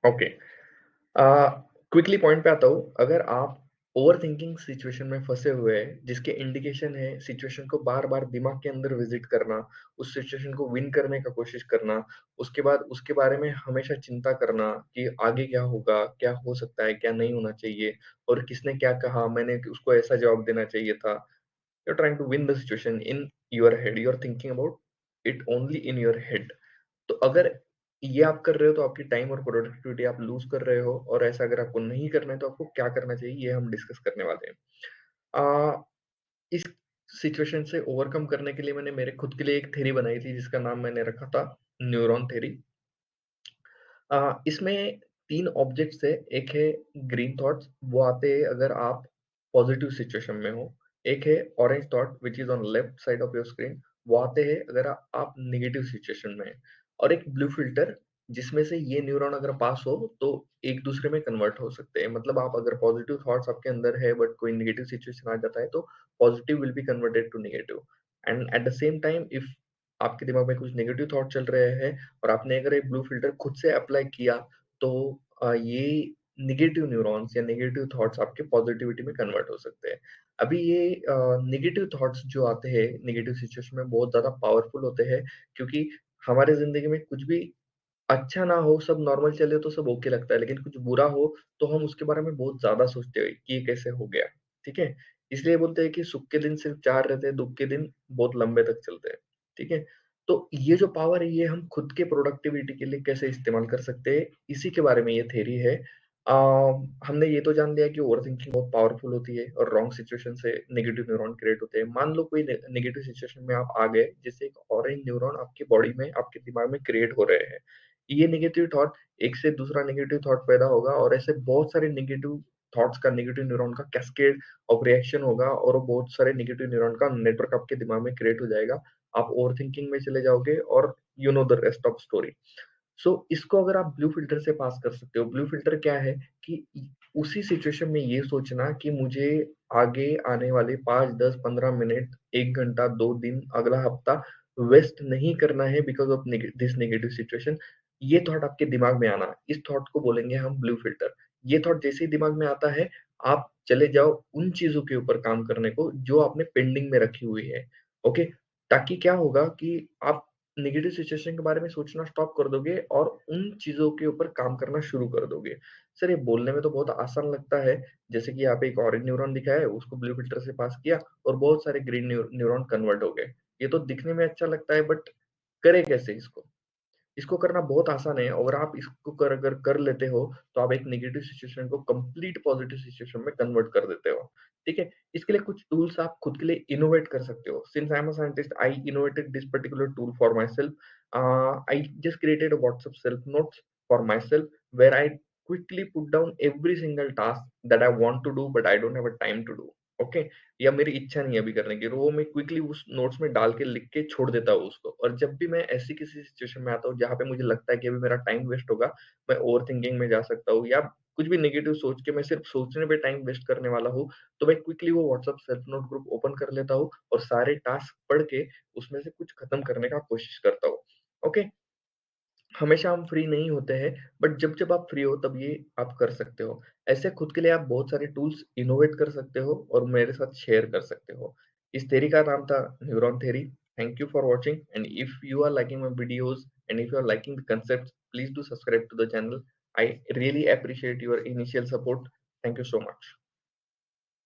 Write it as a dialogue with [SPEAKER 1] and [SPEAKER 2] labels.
[SPEAKER 1] Okay. Quickly point पे आता हूँ। अगर आप ओवरथिंकिंग सिचुएशन में फँसे हुए हैं, जिसके इंडिकेशन है सिचुएशन को बार-बार दिमाग के अंदर विज़िट करना, उस सिचुएशन को विन करने का कोशिश करना, उसके बाद उसके बारे में हमेशा चिंता करना कि आगे क्या होगा, क्या हो सकता है, क्या नहीं होना चाहिए और किसने क्या कहा, मैंने उसको ऐसा जवाब देना चाहिए था। You are trying to win the situation in your head, you are thinking about it only in your head. तो अगर ये आप कर रहे हो तो आपकी टाइम और प्रोडक्टिविटी आप लूज़ कर रहे हो और ऐसा अगर आपको नहीं करना है तो आपको क्या करना चाहिए, ये हम डिस्कस करने वाले हैं। अ, इस सिचुएशन से ओवरकम करने के लिए मैंने मेरे खुद के लिए एक थ्योरी बनाई थी जिसका नाम मैंने रखा था न्यूरॉन थ्योरी। इसमें 3 ऑब्जेक्ट्स है, एक है ग्रीन थॉट्स, वो आते हैं अगर आप पॉजिटिव सिचुएशन में हो। एक है orange thought which is on left side of your screen, वो आते हैं अगर आप नेगेटिव सिचुएशन में हैं। और एक ब्लू फ़िल्टर जिसमें से ये न्यूरॉन अगर पास हो तो एक दूसरे में कन्वर्ट हो सकते हैं। मतलब आप अगर पॉजिटिव थॉट्स आपके अंदर है बट कोई नेगेटिव सिचुएशन आ जाता है तो positive will be converted to negative. And at the same time if आपके दिमाग में कुछ नेगेटिव थॉट चल रहे हैं और आपने अगर एक ब्लू फ़िल्टर खुद से अप्लाई किया तो ये नेगेटिव न्यूरॉन्स या नेगेटिव थॉट्स आपके पॉजिटिविटी में कन्वर्ट हो सकते हैं। अभी ये नेगेटिव थॉट्स जो आते हैं नेगेटिव सिचुएशन में बहुत ज़्यादा पावरफुल होते हैं क्योंकि हमारे ज़िंदगी में कुछ भी अच्छा ना हो, सब नॉर्मल चले तो सब ओके लगता है, लेकिन कुछ बुरा हो तो हम उसके बारे में बहुत ज़्यादा सोचते हैं कि ये कैसे हो गया, ठीक है? इसलिए बोलते हैं कि सुख के दिन सिर्फ 4 रहते हैं, दुःख के दिन बहुत लंबे तक चलते हैं, ठीक है? तो ये जो पावर है ये हम खुद के प्रोडक्टिविटी के लिए कैसे इस्तेमाल कर सकते हैं, इसी के बारे में ये थ्योरी है। अ, हमने ये तो जान लिया कि ओवरथिंकिंग बहुत पावरफुल होती है और रॉन्ग सिचुएशन से नेगेटिव न्यूरॉन क्रिएट होते हैं। मान लो कोई नेगेटिव सिचुएशन में आप आ गए, जिससे एक ऑरेंज न्यूरॉन आपकी बॉडी में, आपके दिमाग में क्रिएट हो रहे हैं। ये नेगेटिव थॉट एक से दूसरा नेगेटिव थॉट पैदा होगा और ऐसे बहुत सारे नेगेटिव थॉट्स का, नेगेटिव न्यूरॉन का कैस्केड ऑफ रिएक्शन होगा और वो बहुत सारे नेगेटिव न्यूरॉन का नेटवर्क आपके दिमाग में क्रिएट हो जाएगा। आप ओवरथिंकिंग में चले जाओगे और you know the rest of story. So इसको अगर आप ब्लू फ़िल्टर से पास कर सकते हो। ब्लू फ़िल्टर क्या है कि उसी सिचुएशन में ये सोचना कि मुझे आगे आने वाले 5, 10, 15 मिनट, 1 घंटा, 2 दिन, अगला हफ्ता वेस्ट नहीं करना है because of this negative situation. ये थॉट आपके दिमाग में आना, इस थॉट को बोलेंगे हम ब्लू फ़िल्टर। ये थॉट जैसे ही दिमाग में आता है, आप चले जाओ उन चीज़ों के ऊपर काम करने को जो आपने पेंडिंग में रखी हुई है। ओके? ताकि क्या होगा कि आप नेगेटिव सिचुएशन के बारे में सोचना स्टॉप कर दोगे और उन चीज़ों के ऊपर काम करना शुरू कर दोगे। सर ये बोलने में तो बहुत आसान लगता है, जैसे कि यहाँ पे एक ऑरेंज न्यूरॉन दिखा है, उसको ब्लू फ़िल्टर से पास किया और बहुत सारे ग्रीन न्यूरॉन कन्वर्ट हो गए। ये तो दिखने में अच्छा लगता है बट करें कैसे इसको? इसको करना बहुत आसान है और आप इसको अगर कर लेते हो, तो आप एक नेगेटिव सिचुएशन को कंप्लीट पॉजिटिव सिचुएशन में कन्वर्ट कर देते हो, ठीक है? इसके लिए कुछ टूल्स आप खुद के लिए इनोवेट कर सकते हो। Since I am a scientist, I innovated this particular tool for myself. I just created a WhatsApp self notes for myself where I quickly put down every single task that I want to do but I don't have a time to do. Okay? या मेरी इच्छा नहीं है अभी करने की, और वो मैं क्विकली उस नोट्स में डाल के लिख के छोड़ देता हूँ उसको। और जब भी मैं ऐसी किसी सिचुएशन में आता हूँ जहाँ पे मुझे लगता है कि अभी मेरा टाइम वेस्ट होगा, मैं ओवरथिंकिंग में जा सकता हूँ या कुछ भी नेगेटिव सोच के मैं सिर्फ सोचने पे टाइम वेस्ट करने वाला हूँ, तो मैं क्विकली वो WhatsApp self note group open कर लेता हूँ और सारे टास्क पढ़ के उसमें से कुछ खत्म करने का कोशिश करता हूँ। ओके? हमेशा हम फ्री नहीं होते हैं, बट जब-जब आप फ्री हो तब ये आप कर सकते हो। ऐसे खुद के लिए आप बहुत सारे टूल्स इनोवेट कर सकते हो और मेरे साथ शेयर कर सकते हो। इस थ्योरी का नाम था neuron theory. Thank you for watching and if you are liking my videos and if you are liking the concepts, please do subscribe to the channel. I really appreciate your initial support. Thank you so much.